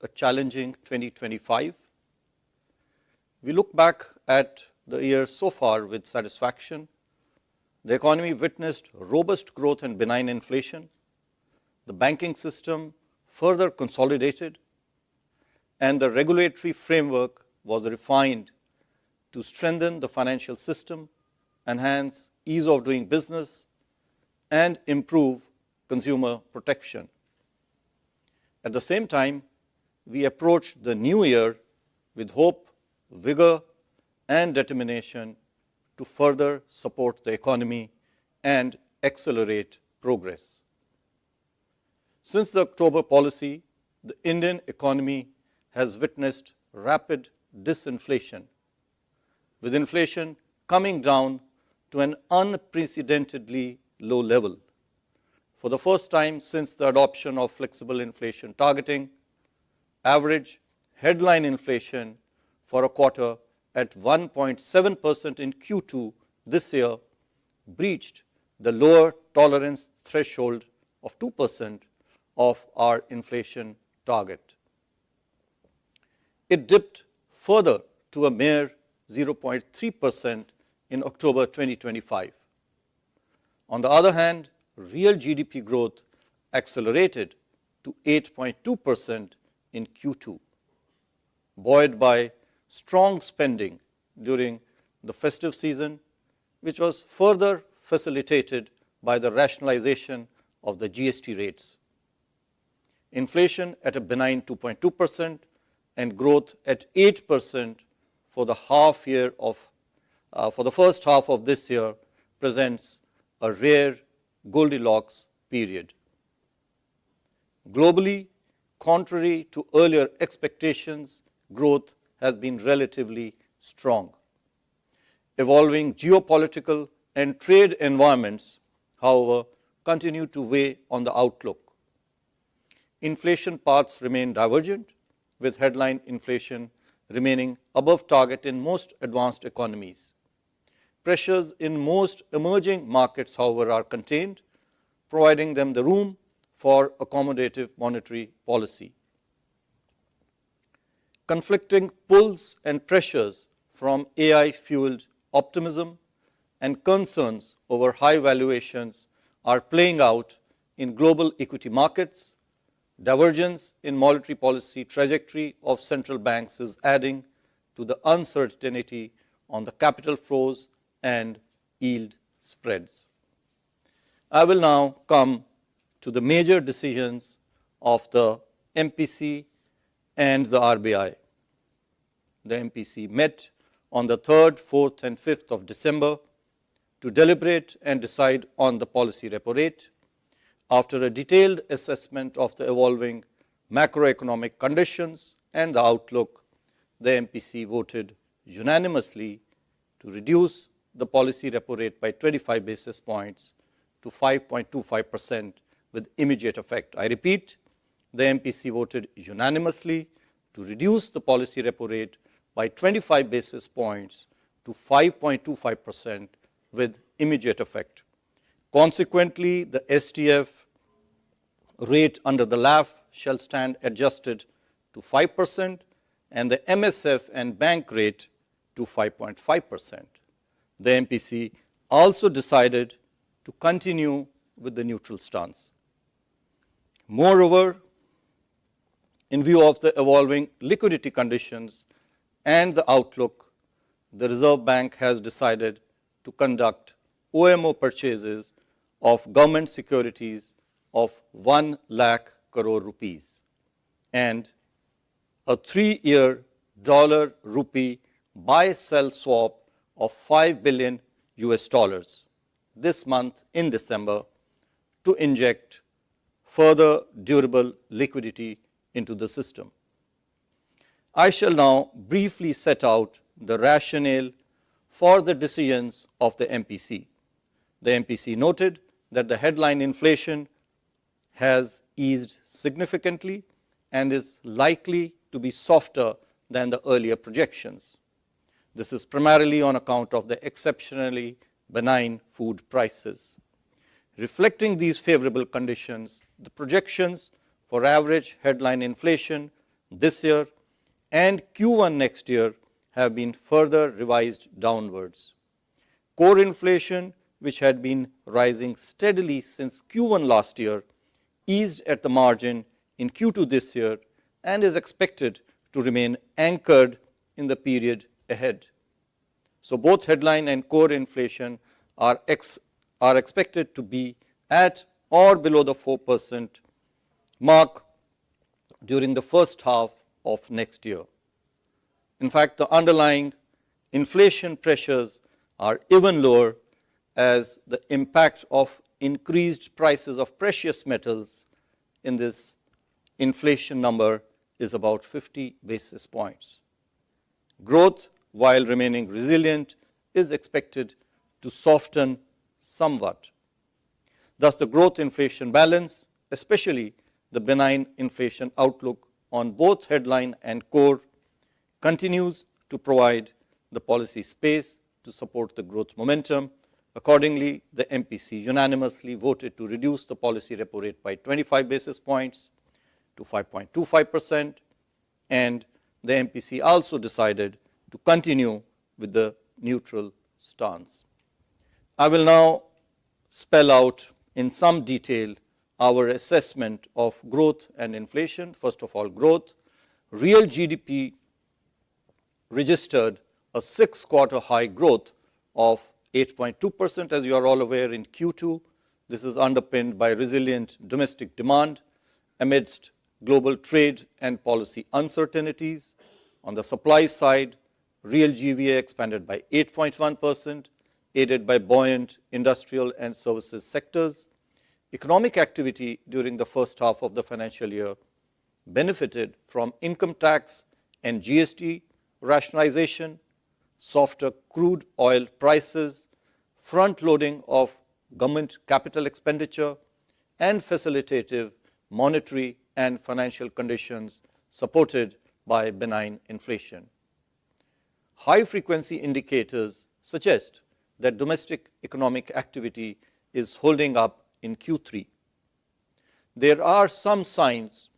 a challenging 2025. We look back at the year so far with satisfaction. The economy witnessed robust growth and benign inflation. The banking system further consolidated, and the regulatory framework was refined to strengthen the financial system, enhance ease of doing business, and improve consumer protection. At the same time, we approach the new year with hope, vigor, and determination to further support the economy and accelerate progress. Since the October policy, the Indian economy has witnessed rapid disinflation, with inflation coming down to an unprecedentedly low level. For the first time since the adoption of flexible inflation targeting, average headline inflation for a quarter at 1.7% in Q2 this year breached the lower tolerance threshold of 2% of our inflation target. It dipped further to a mere 0.3% in October 2025. On the other hand, real GDP growth accelerated to 8.2% in Q2, buoyed by strong spending during the festive season, which was further facilitated by the rationalization of the GST rates. Inflation at a benign 2.2% and growth at 8% for the first half of this year presents a rare Goldilocks period. Globally, contrary to earlier expectations, growth has been relatively strong. Evolving geopolitical and trade environments, however, continue to weigh on the outlook. Inflation paths remain divergent, with headline inflation remaining above target in most advanced economies. Pressures in most emerging markets, however, are contained, providing them the room for accommodative monetary policy. Conflicting pulls and pressures from AI-fueled optimism and concerns over high valuations are playing out in global equity markets. Divergence in monetary policy trajectory of central banks is adding to the uncertainty on the capital flows and yield spreads. I will now come to the major decisions of the MPC and the RBI. The MPC met on the 3rd, 4th, and 5th of December to deliberate and decide on the policy repo rate. After a detailed assessment of the evolving macroeconomic conditions and the outlook, the MPC voted unanimously to reduce the policy repo rate by 25 basis points to 5.25% with immediate effect. I repeat, the MPC voted unanimously to reduce the policy repo rate by 25 basis points to 5.25% with immediate effect. Consequently, the STF rate under the LAF shall stand adjusted to 5% and the MSF and bank rate to 5.5%. The MPC also decided to continue with the neutral stance. Moreover, in view of the evolving liquidity conditions and the outlook, the Reserve Bank has decided to conduct OMO purchases of government securities of 1 lakh crore rupees and a 3-year dollar-rupee buy-sell swap of $5 billion this month in December to inject further durable liquidity into the system. I shall now briefly set out the rationale for the decisions of the MPC. The MPC noted that the headline inflation has eased significantly and is likely to be softer than the earlier projections. This is primarily on account of the exceptionally benign food prices. Reflecting these favorable conditions, the projections for average headline inflation this year and Q1 next year have been further revised downwards. Core inflation, which had been rising steadily since Q1 last year, eased at the margin in Q2 this year and is expected to remain anchored in the period ahead. So both headline and core inflation are expected to be at or below the 4% mark during the first half of next year. In fact, the underlying inflation pressures are even lower, as the impact of increased prices of precious metals in this inflation number is about 50 basis points. Growth, while remaining resilient, is expected to soften somewhat. Thus, the growth inflation balance, especially the benign inflation outlook on both headline and core, continues to provide the policy space to support the growth momentum. Accordingly, the MPC unanimously voted to reduce the policy repo rate by 25 basis points to 5.25%, and the MPC also decided to continue with the neutral stance. I will now spell out in some detail our assessment of growth and inflation. First of all, growth. Real GDP registered a 6-quarter high growth of 8.2%, as you are all aware, in Q2. This is underpinned by resilient domestic demand amidst global trade and policy uncertainties. On the supply side, real GVA expanded by 8.1%, aided by buoyant industrial and services sectors. Economic activity during the first half of the financial year benefited from income tax and GST rationalization, softer crude oil prices, front-loading of government capital expenditure, and facilitative monetary and financial conditions supported by benign inflation. High-frequency indicators suggest that domestic economic activity is holding up in Q3. There are some signs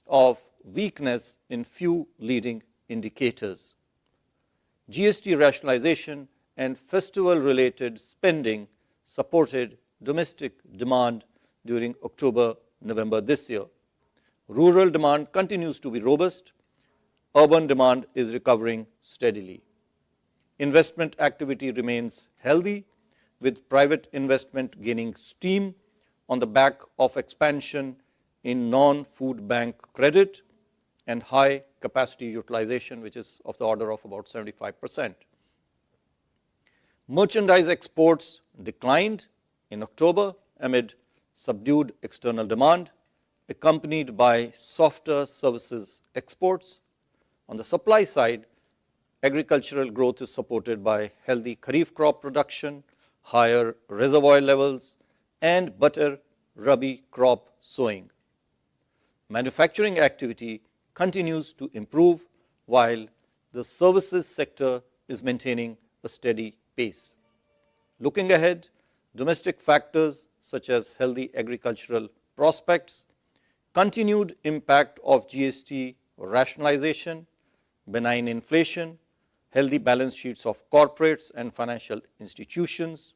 of weakness in few leading indicators. GST rationalization and festival-related spending supported domestic demand during October, November this year. Rural demand continues to be robust. Urban demand is recovering steadily. Investment activity remains healthy, with private investment gaining steam on the back of expansion in non-food bank credit and high capacity utilization, which is of the order of about 75%. Merchandise exports declined in October amid subdued external demand, accompanied by softer services exports. On the supply side, agricultural growth is supported by healthy kharif crop production, higher reservoir levels, and better rabi crop sowing. Manufacturing activity continues to improve, while the services sector is maintaining a steady pace. Looking ahead, domestic factors such as healthy agricultural prospects, continued impact of GST rationalization, benign inflation, healthy balance sheets of corporates and financial institutions,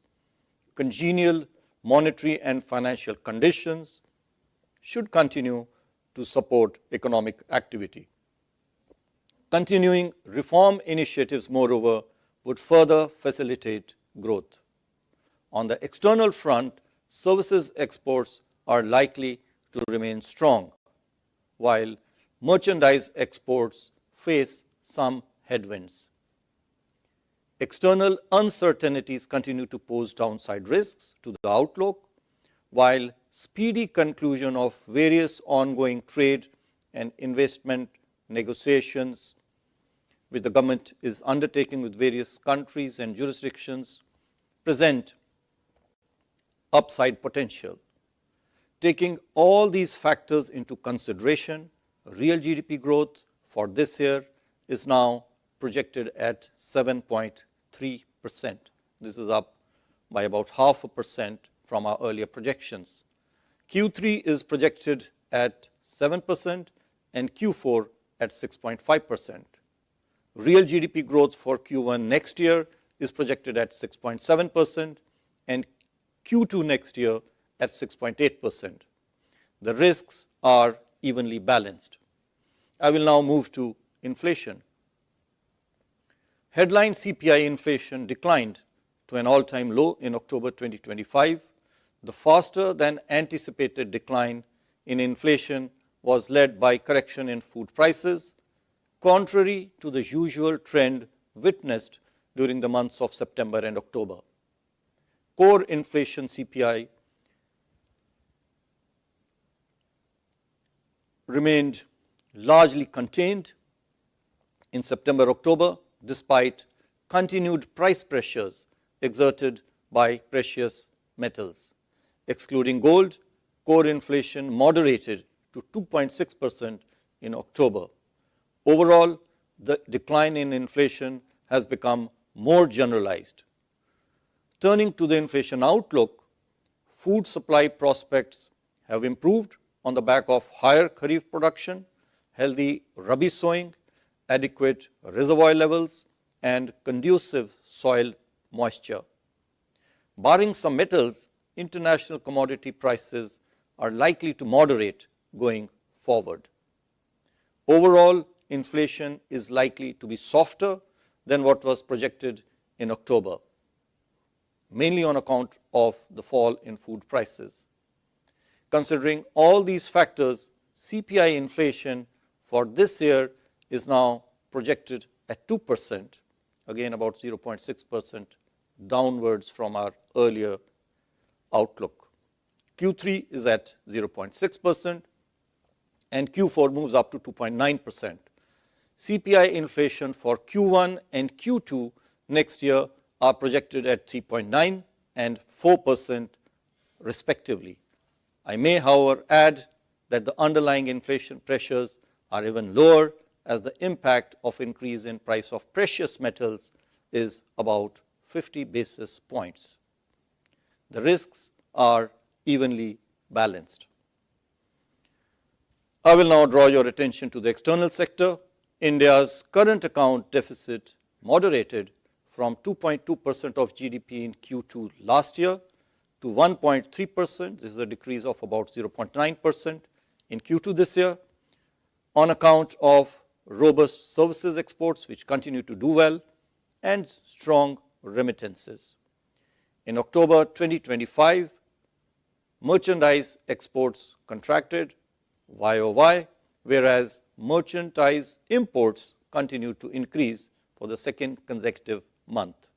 congenial monetary and financial conditions should continue to support economic activity. Continuing reform initiatives, moreover, would further facilitate growth. On the external front, services exports are likely to remain strong, while merchandise exports face some headwinds. External uncertainties continue to pose downside risks to the outlook, while speedy conclusion of various ongoing trade and investment negotiations which the government is undertaking with various countries and jurisdictions present upside potential. Taking all these factors into consideration, real GDP growth for this year is now projected at 7.3%. This is up by about 0.5% from our earlier projections. Q3 is projected at 7% and Q4 at 6.5%. Real GDP growth for Q1 next year is projected at 6.7% and Q2 next year at 6.8%. The risks are evenly balanced. I will now move to inflation. Headline CPI inflation declined to an all-time low in October 2025. The faster than anticipated decline in inflation was led by correction in food prices, contrary to the usual trend witnessed during the months of September and October. Core inflation CPI remained largely contained in September-October despite continued price pressures exerted by precious metals. Excluding gold, core inflation moderated to 2.6% in October. Overall, the decline in inflation has become more generalized. Turning to the inflation outlook, food supply prospects have improved on the back of higher kharif production, healthy rabi sowing, adequate reservoir levels, and conducive soil moisture. Barring some metals, international commodity prices are likely to moderate going forward. Overall, inflation is likely to be softer than what was projected in October, mainly on account of the fall in food prices. Considering all these factors, CPI inflation for this year is now projected at 2%, again about 0.6% downwards from our earlier outlook. Q3 is at 0.6% and Q4 moves up to 2.9%. CPI inflation for Q1 and Q2 next year are projected at 3.9% and 4% respectively. I may, however, add that the underlying inflation pressures are even lower as the impact of increase in price of precious metals is about 50 basis points. The risks are evenly balanced. I will now draw your attention to the external sector. India's current account deficit moderated from 2.2% of GDP in Q2 last year to 1.3%. This is a decrease of about 0.9% in Q2 this year on account of robust services exports, which continue to do well, and strong remittances. In October 2025, merchandise exports contracted YOY, whereas merchandise imports continued to increase for the second consecutive month.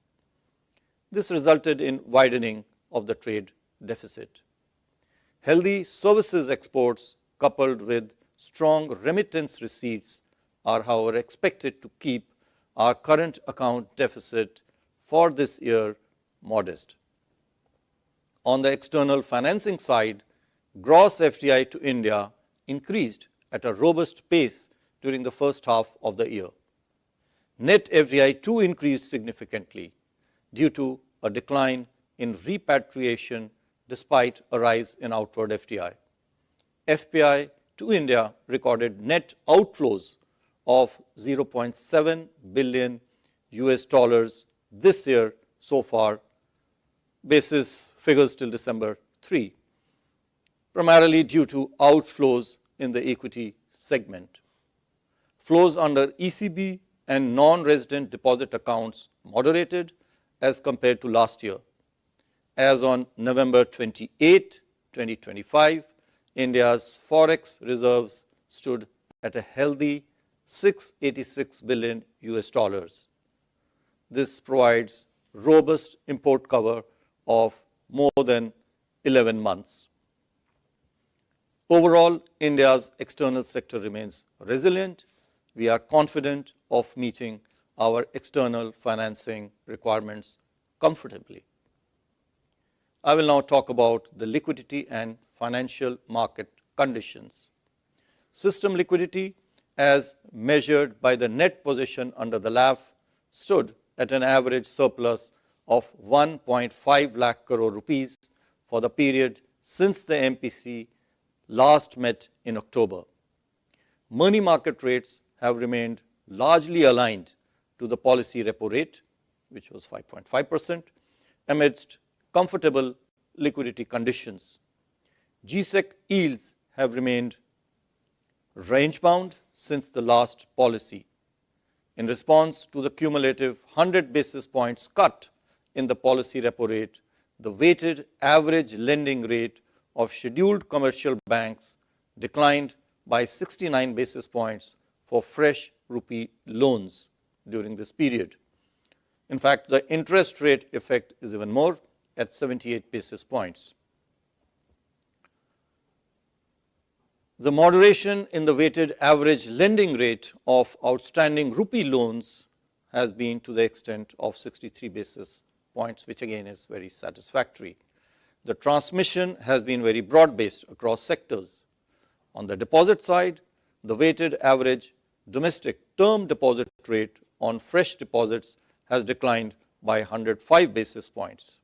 This resulted in widening of the trade deficit. Healthy services exports coupled with strong remittance receipts are, however, expected to keep our current account deficit for this year modest. On the external financing side, gross FDI to India increased at a robust pace during the first half of the year. Net FDI too increased significantly due to a decline in repatriation despite a rise in outward FDI. FPI to India recorded net outflows of $0.7 billion this year so far, basis figures till December 3, primarily due to outflows in the equity segment. Flows under ECB and non-resident deposit accounts moderated as compared to last year. As on November 28, 2025, India's forex reserves stood at a healthy $686 billion. This provides robust import cover of more than 11 months. Overall, India's external sector remains resilient. We are confident of meeting our external financing requirements comfortably. I will now talk about the liquidity and financial market conditions. System liquidity, as measured by the net position under the LAF, stood at an average surplus of 1.5 lakh crore rupees for the period since the MPC last met in October. Money market rates have remained largely aligned to the policy repo rate, which was 5.5%, amidst comfortable liquidity conditions. G-Sec yields have remained range-bound since the last policy. In response to the cumulative 100 basis points cut in the policy repo rate, the weighted average lending rate of scheduled commercial banks declined by 69 basis points for fresh rupee loans during this period. In fact, the interest rate effect is even more at 78 basis points. The moderation in the weighted average lending rate of outstanding rupee loans has been to the extent of 63 basis points, which again is very satisfactory. The transmission has been very broad-based across sectors. On the deposit side, the weighted average domestic term deposit rate on fresh deposits has declined by 105 basis points,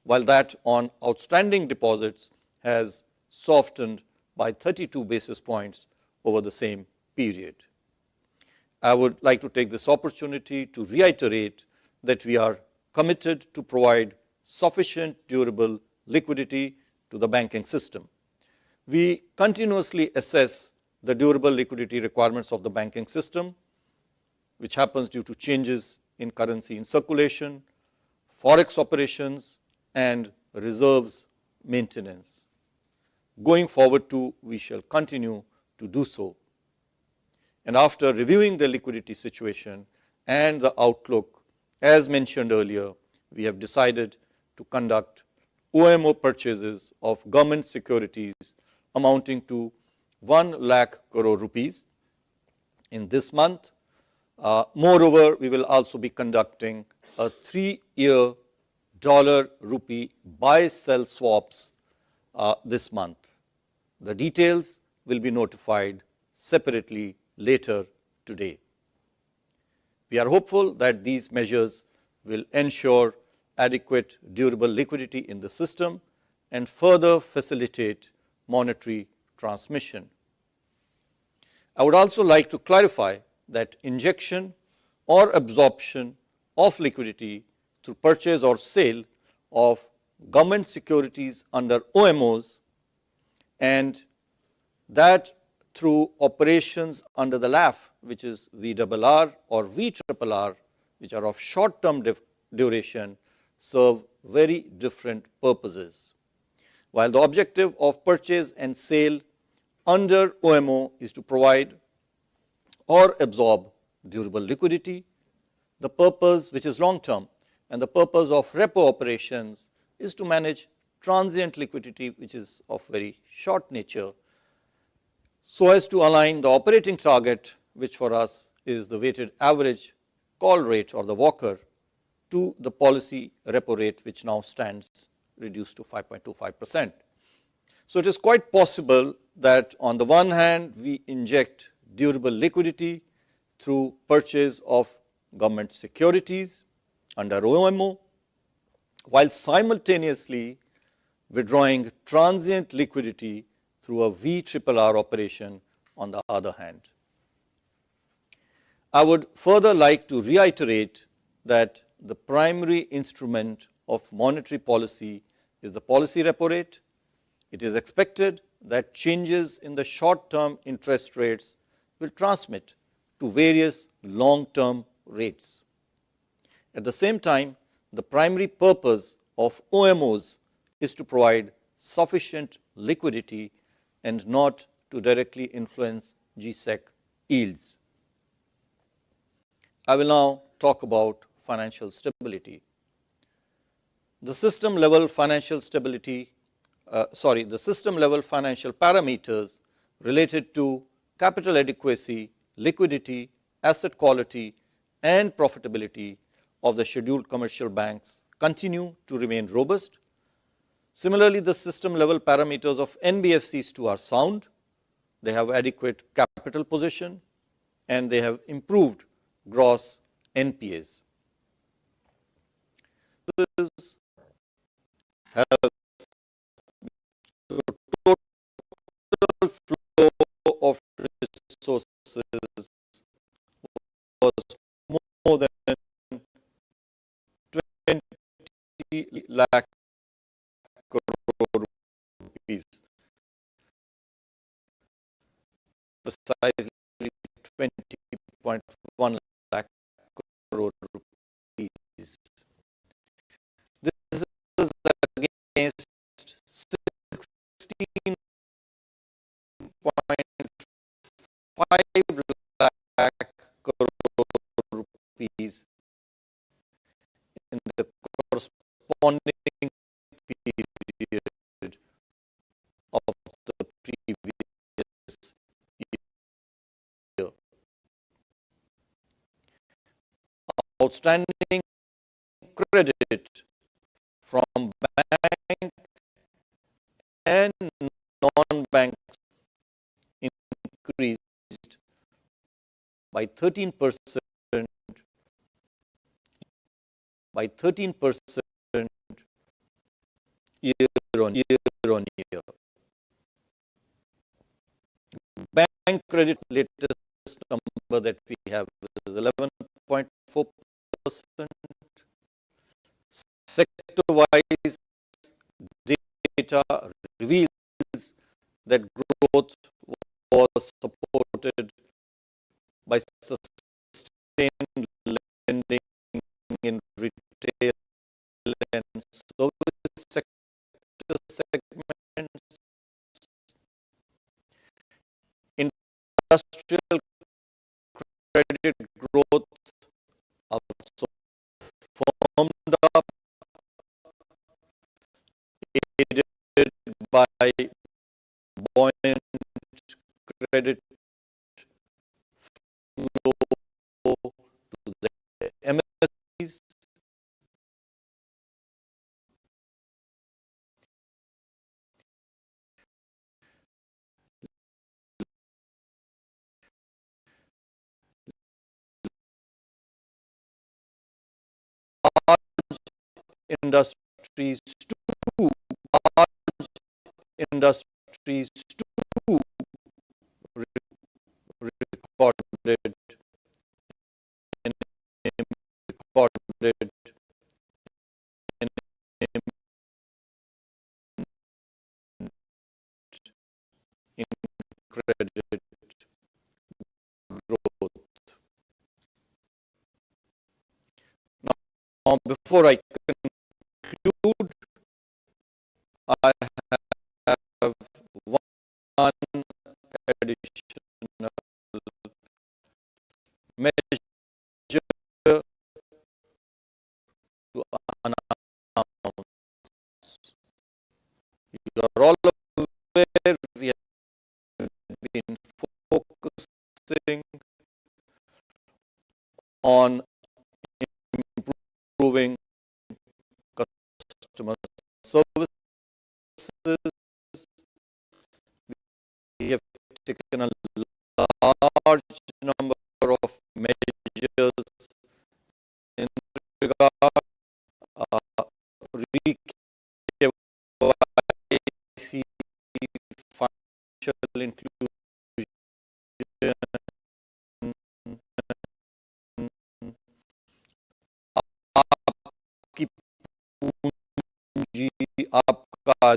while that on outstanding deposits has softened by 32 basis points over the same period. I would like to take this opportunity to reiterate that we are committed to provide sufficient durable liquidity to the banking system. We continuously assess the durable liquidity requirements of the banking system, which happens due to changes in currency in circulation, forex operations, and reserves maintenance. Going forward too, we shall continue to do so. And after reviewing the liquidity situation and the outlook, as mentioned earlier, we have decided to conduct OMO purchases of government securities amounting to 1 lakh crore rupees in this month. Moreover, we will also be conducting a 3-year dollar rupee buy-sell swaps this month. The details will be notified separately later today. We are hopeful that these measures will ensure adequate durable liquidity in the system and further facilitate monetary transmission. I would also like to clarify that injection or absorption of liquidity through purchase or sale of government securities under OMOs and that through operations under the LAF, which is VRR or VRRR, which are of short-term duration, serve very different purposes. While the objective of purchase and sale under OMO is to provide or absorb durable liquidity, the purpose, which is long-term, and the purpose of repo operations is to manage transient liquidity, which is of very short nature, so as to align the operating target, which for us is the weighted average call rate or the Walker, to the policy repo rate, which now stands reduced to 5.25%. So it is quite possible that on the one hand, we inject durable liquidity through purchase of government securities under OMO, while simultaneously withdrawing transient liquidity through a VRRR operation on the other hand. I would further like to reiterate that the primary instrument of monetary policy is the policy repo rate. It is expected that changes in the short-term interest rates will transmit to various long-term rates. At the same time, the primary purpose of OMOs is to provide sufficient liquidity and not to directly influence G-Sec yields. I will now talk about financial stability. The system level financial parameters related to capital adequacy, liquidity, asset quality, and profitability of the scheduled commercial banks continue to remain robust. Similarly, the system level parameters of NBFCs too are sound. They have adequate capital position and they have improved gross NPAs. This has the total flow of resources services was more than 20 lakh crore rupees, precisely 20.1 lakh crore rupees. This is against 16.5 lakh crore rupees in the corresponding period of the previous year. Outstanding credit from bank and non-bank increased by 13% year on year. Bank credit latest number that we have is 11.4%. Sector-wise data reveals that growth was supported by sustained lending in retail and service sector segments. Industrial credit growth also firmed up, aided by buoyant credit flow to the MSPs. Industries too, large industries too recorded in credit growth. Now, before I conclude, I have one additional measure to announce. You are all aware we have been focusing on improving customer services. We have taken a large number of measures in regard re-KYC, financial inclusion, आपकी पूंजी आपका